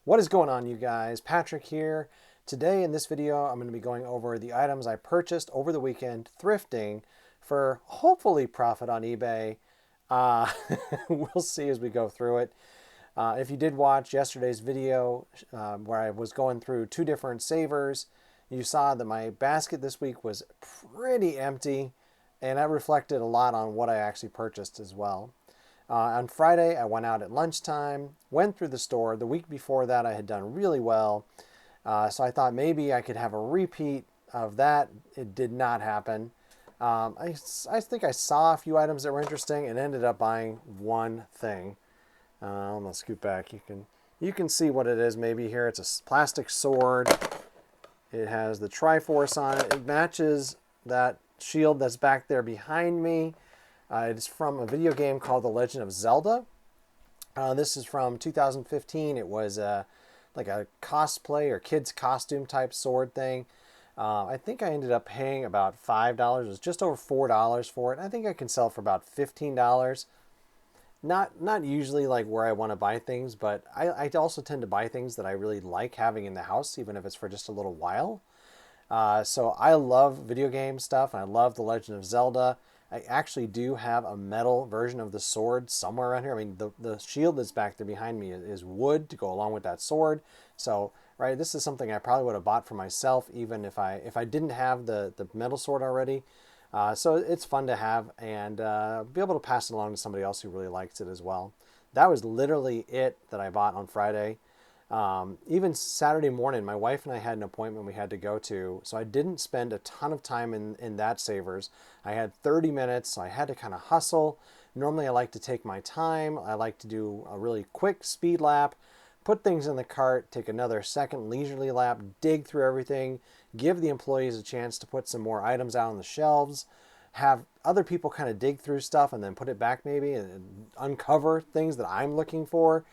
What is going on, you guys? Patrick here. Today in this video, I'm going to be going over the items I purchased over the weekend thrifting for hopefully profit on eBay. Uh, we'll see as we go through it. If you did watch yesterday's video where I was going through two different savers, you saw that my basket this week was pretty empty, and that reflected a lot on what I actually purchased as well. On Friday, I went out at lunchtime, went through the store. The week before that, I had done really well. So I thought maybe I could have a repeat of that. It did not happen. I think I saw a few items that were interesting and ended up buying one thing. I'm gonna scoot back. You can see what it is maybe here. It's a plastic sword. It has the Triforce on it. It matches that shield that's back there behind me. It's from a video game called The Legend of Zelda. This is from 2015. It was like a cosplay or kids costume type sword thing. I think I ended up paying about $5. It was just over $4 for it. I think I can sell for about $15. Not usually like where I want to buy things, but I also tend to buy things that I really like having in the house, even if it's for just a little while. So I love video game stuff, and I love The Legend of Zelda. I actually do have a metal version of the sword somewhere around here. I mean, the shield that's back there behind me is wood to go along with that sword. So, right, this is something I probably would have bought for myself, even if I didn't have the metal sword already. So it's fun to have and be able to pass it along to somebody else who really likes it as well. That was literally it that I bought on Friday. Even Saturday morning, my wife and I had an appointment we had to go to, so I didn't spend a ton of time in that Savers. I had 30 minutes, so I had to kind of hustle. Normally I like to take my time. I like to do a really quick speed lap, put things in the cart, take another second leisurely lap, dig through everything, give the employees a chance to put some more items out on the shelves, have other people kind of dig through stuff and then put it back maybe and uncover things that I'm looking for.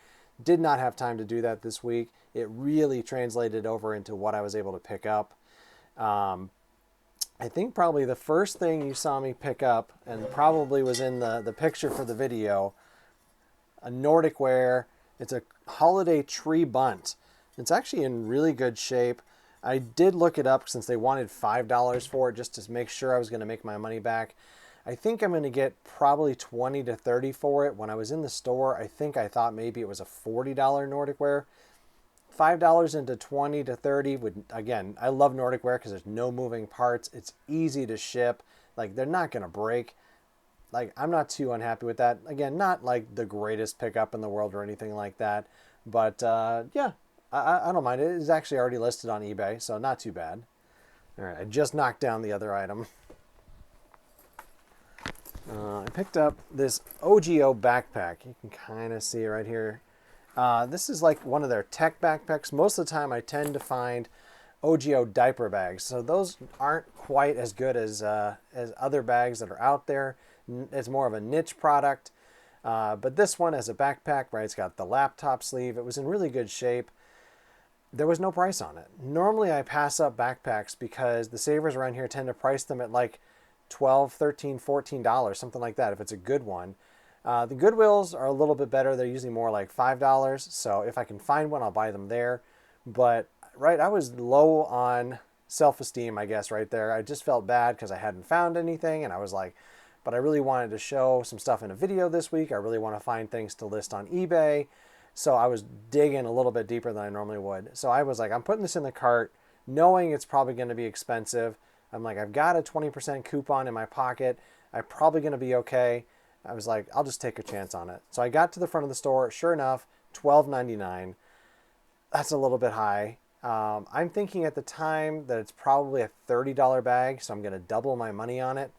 Did not have time to do that this week. It really translated over into what I was able to pick up. I think probably the first thing you saw me pick up, and probably was in the picture for the video, a Nordic ware. It's a holiday tree bunt. It's actually in really good shape. I did look it up since they wanted $5 for it just to make sure I was going to make my money back. I think I'm going to get probably 20 to 30 for it. When I was in the store, I think I thought maybe it was a $40 Nordic ware. $5 into 20 to 30 would, again, I love Nordic ware because there's no moving parts. It's easy to ship. Like, they're not going to break. Like, I'm not too unhappy with that. Again, not like the greatest pickup in the world or anything like that. But yeah, I don't mind it. It's actually already listed on eBay, so not too bad. All right, I just knocked down the other item. I picked up this OGO backpack. You can kind of see it right here. This is like one of their tech backpacks. Most of the time I tend to find OGO diaper bags. So those aren't quite as good as other bags that are out there. It's more of a niche product. But this one has a backpack, right? It's got the laptop sleeve. It was in really good shape. There was no price on it. Normally I pass up backpacks because the savers around here tend to price them at like $12, $13, $14, something like that if it's a good one. The Goodwills are a little bit better. They're usually more like $5. So if I can find one, I'll buy them there. But right, I was low on self-esteem, I guess, right there. I just felt bad because I hadn't found anything, and I was like, but I really wanted to show some stuff in a video this week. I really want to find things to list on eBay. So I was digging a little bit deeper than I normally would. So I was like, I'm putting this in the cart, knowing it's probably going to be expensive. I'm like, I've got a 20% coupon in my pocket. I'm probably going to be okay. I was like, I'll just take a chance on it. So I got to the front of the store. Sure enough, $12.99. That's a little bit high. I'm thinking at the time that it's probably a $30 bag, so I'm going to double my money on it.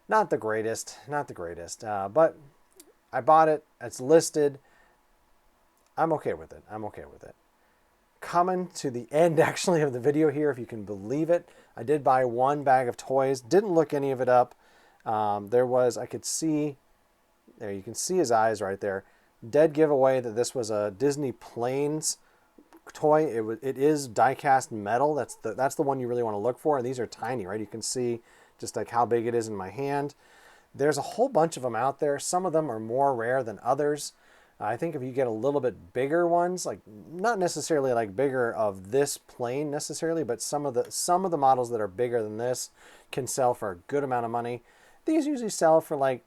Not the greatest, not the greatest. But I bought it. It's listed. I'm okay with it. I'm okay with it. Coming to the end actually of the video here, if you can believe it, I did buy one bag of toys. Didn't look any of it up. I could see, there you can see his eyes right there. Dead giveaway that this was a Disney Planes toy. It is die-cast metal. That's the one you really want to look for. And these are tiny, right? You can see just like how big it is in my hand. There's a whole bunch of them out there. Some of them are more rare than others. I think if you get a little bit bigger ones, like not necessarily like bigger of this plane necessarily, but some of the models that are bigger than this can sell for a good amount of money. These usually sell for like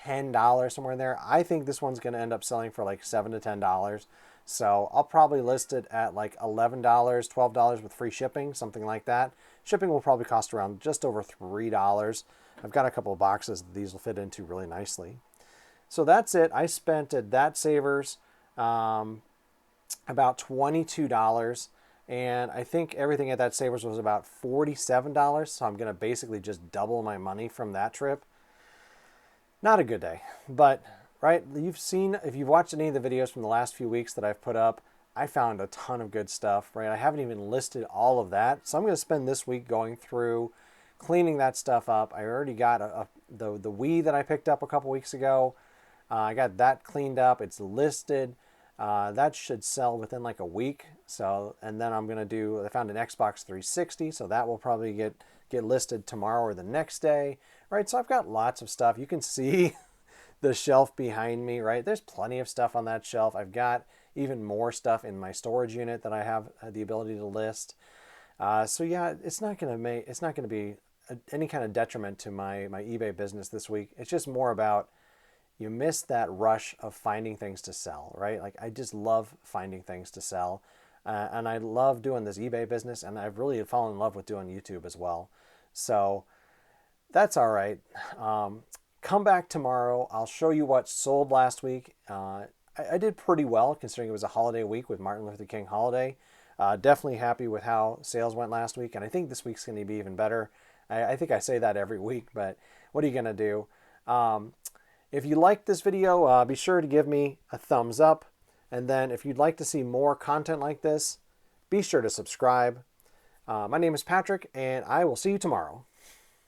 $10 somewhere in there. I think this one's going to end up selling for like $7 to $10. So I'll probably list it at like $11, $12 with free shipping, something like that. Shipping will probably cost around just over $3. I've got a couple of boxes that these will fit into really nicely. So that's it. I spent at That Savers about $22. And I think everything at That Savers was about $47. So I'm going to basically just double my money from that trip. Not a good day, but right, if you've watched any of the videos from the last few weeks that I've put up, I found a ton of good stuff, right? I haven't even listed all of that. So I'm going to spend this week going through cleaning that stuff up. I already got the Wii that I picked up a couple weeks ago. I got that cleaned up. It's listed. That should sell within like a week. So, and then I found an Xbox 360, so that will probably get listed tomorrow or the next day, right? So I've got lots of stuff. You can see the shelf behind me, right? There's plenty of stuff on that shelf. I've got even more stuff in my storage unit that I have the ability to list. So yeah, it's not going to be any kind of detriment to my eBay business this week. It's just more about you miss that rush of finding things to sell, right? Like I just love finding things to sell. And I love doing this eBay business, and I've really fallen in love with doing YouTube as well. So that's all right. Come back tomorrow. I'll show you what sold last week. I did pretty well considering it was a holiday week with Martin Luther King holiday. Definitely happy with how sales went last week, and I think this week's going to be even better. I think I say that every week, but what are you going to do? If you liked this video, be sure to give me a thumbs up. And then if you'd like to see more content like this, be sure to subscribe. My name is Patrick, and I will see you tomorrow.